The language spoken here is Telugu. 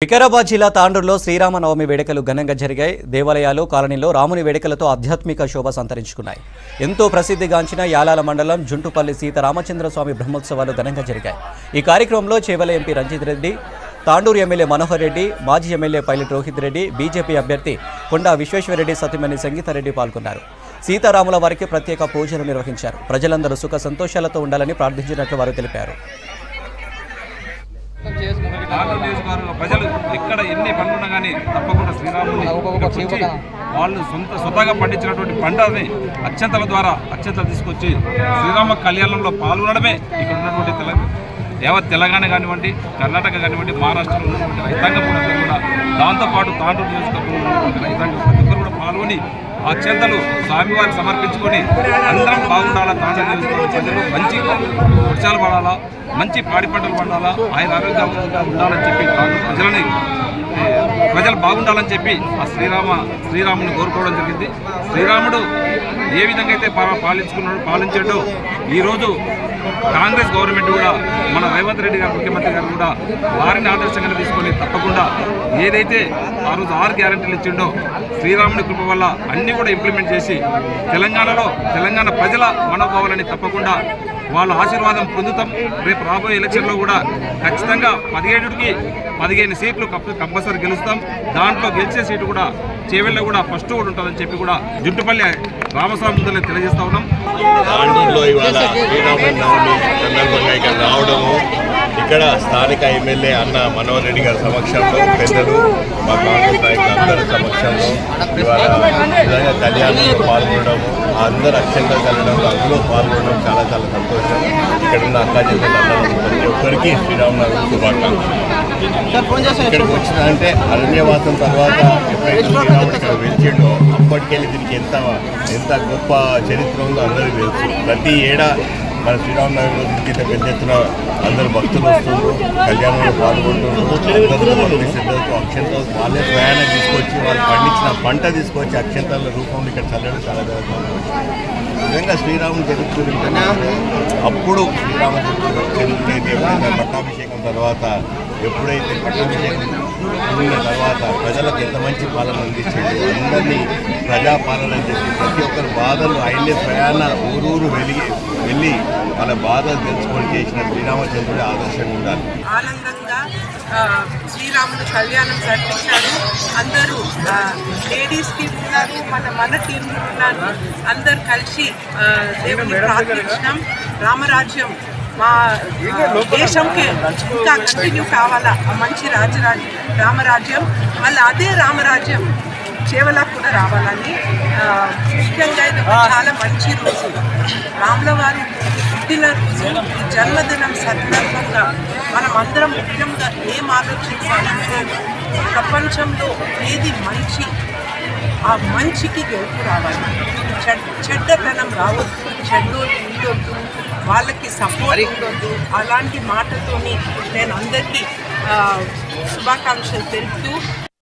వికారాబాద్ జిల్లా తాండూరులో శ్రీరామనవమి వేడుకలు ఘనంగా జరిగాయి. దేవాలయాలు, కాలనీలో రాముని వేడుకలతో ఆధ్యాత్మిక శోభ సంతరించుకున్నాయి. ఎంతో ప్రసిద్ధిగాంచిన యాలాల మండలం జుంటుపల్లి సీతారామచంద్రస్వామి బ్రహ్మోత్సవాలు ఘనంగా జరిగాయి. ఈ కార్యక్రమంలో చేవల ఎంపీ రంజిత్ రెడ్డి, తాండూరు ఎమ్మెల్యే మనోహర్ రెడ్డి, మాజీ MLA pilot Rohit Reddy, BJP అభ్యర్థి కొండా విశ్వేశ్వరరెడ్డి సతీమణి సంగీతారెడ్డి పాల్గొన్నారు. సీతారాముల వారికి ప్రత్యేక పూజలు నిర్వహించారు. ప్రజలందరూ సుఖ సంతోషాలతో ఉండాలని ప్రార్థించినట్లు వారు తెలిపారు. ప్రజలు ఎక్కడ ఎన్ని పనులున్నా కానీ తప్పకుండా శ్రీరాముని వాళ్ళు సొంతగా పండించినటువంటి పంటని అక్షంతల ద్వారా అక్షంతలు తీసుకొచ్చి శ్రీరామ కళ్యాణంలో పాల్గొనడమే ఇక్కడ ఉన్నటువంటి యావత్ తెలంగాణ కానివ్వండి, కర్ణాటక కానివ్వండి, మహారాష్ట్రలో ఉన్నటువంటి రైతాంగం కూడా దాంతోపాటు తాండూరు నియోజకవర్గంలో ఉన్నటువంటి రైతాంగం ప్రతి ఒక్కరు కూడా పాల్గొని ఆ అక్షంతలు స్వామివారికి సమర్పించుకొని అందరం బాగుండాలా, తాండూరు నియోజకవర్గ ప్రజలు మంచి వర్షాలు పడాలా, మంచి పాడి పంటలు పండాలా, ఆయన ఆరోగ్యంగా ఉండాలని చెప్పి ప్రజలు బాగుండాలని చెప్పి ఆ శ్రీరాముని కోరుకోవడం జరిగింది. శ్రీరాముడు ఏ విధంగా అయితే పాలించాడో ఈరోజు కాంగ్రెస్ గవర్నమెంట్ కూడా మన రేవంత్ రెడ్డి గారు ముఖ్యమంత్రి గారు కూడా వారిని ఆదర్శంగా తీసుకొని తప్పకుండా ఏదైతే ఆ రోజు 6 గ్యారెంటీలు ఇచ్చిండో శ్రీరాముని కృప వల్ల అన్నీ కూడా ఇంప్లిమెంట్ చేసి తెలంగాణ ప్రజల మనోభావాలని తప్పకుండా వాళ్ళ ఆశీర్వాదం పొందుతాం. రేపు రాబోయే ఎలక్షన్లో కూడా ఖచ్చితంగా 17కి 15 సీట్లు కంపల్సరీ గెలుస్తాం. దాంట్లో గెలిచే సీటు కూడా చేవెళ్ళ కూడా ఫస్ట్ కూడా ఉంటుందని చెప్పి కూడా జుంటుపల్లి రామస్వామి ముందు తెలియజేస్తా ఉన్నాం. తాండూరులో ఇవాళ శ్రీరామనవమి సందర్భంగా ఇక్కడ రావడము, ఇక్కడ స్థానిక ఎమ్మెల్యే అన్న మనోహర్ రెడ్డి గారి సమక్షంలో, పెద్దలు మా కాంగ్రెస్ నాయకులందరి సమక్షంలో ఇవాళ విధంగా కళ్యాణంలో పాల్గొనడము, అందరు అక్షంతలు కలగడంలో అందులో పాల్గొనడం చాలా చాలా సంతోషం. ఇక్కడ ఉన్న అక్కా చెల్లెలందరూ ప్రతి ఒక్కరికి శ్రీరామనవమి శుభాకాంక్షలు. ఇక్కడికి వచ్చిందంటే అరణ్యవాసం తర్వాత ఎప్పుడైతే శ్రీరాముడు ఇక్కడ వెలిచిండో అప్పటికెళ్ళి దీనికి ఎంత గొప్ప చరిత్ర ఉందో అందరికీ తెలుసు. ప్రతి ఏడా మన శ్రీరామనవమి రోజుకి పెద్ద ఎత్తున అందరూ భక్తులు వస్తుండ్రు, కళ్యాణంలో పాల్గొంటున్నారు. భక్తి శ్రద్ధలతో అక్షంతలు వాళ్ళే ప్రయాణం తీసుకొచ్చి వాళ్ళు పండించిన పంట తీసుకొచ్చి అక్షంతల రూపంలో ఇక్కడ చల్లడం చాలా నిజంగా శ్రీరాముని చరిత్ర అప్పుడు శ్రీరామ చరిత్ర అయితే ఎప్పుడైతే పట్టాభిషేకం తర్వాత పట్టాభిషేకం ఉన్న తర్వాత ప్రజలకు ఎంత మంచి పాలన అందించండి, అందరినీ ప్రజాపాలన చేసి ప్రతి ఒక్కరి బాధలు ఆయనే ప్రయాణ ఊరూరు వెళ్ళి వాళ్ళ బాధలు తెలుసుకొని చేసిన శ్రీరామచంద్రుడి ఆదర్శంగా ఉండాలి. ఆనందంగా శ్రీరాముడు కళ్యాణం జరిపించారు. అందరూ లేడీస్ టీం ఉన్నారు, మన టీం ఉన్నారు, అందరు కలిసి దేవుని ప్రార్థించినాం. రామరాజ్యం మా దేశంకి ఇంకా కంటిన్యూ కావాలా, మంచి రామరాజ్యం, మళ్ళీ అదే రామరాజ్యం చేవలకు కూడా రావాలని. ముఖ్యంగా ఇది చాలా మంచి రోజు, రాముల వారు పుట్టిన రోజు. ఈ జన్మదినం సందర్భంగా మనం అందరం ముఖ్యంగా ఏం ఆలోచించాలంటే ప్రపంచంలో ఏది మంచి, ఆ మంచికి గెలుపు రావాలి, చెడ్డతనం రావద్దు, చెడ్డోళ్ళు ఉండొద్దు, వాళ్ళకి సపోర్ట్ ఉండొద్దు. అలాంటి మాటతోని నేను అందరికీ శుభాకాంక్షలు తెలుపుతూ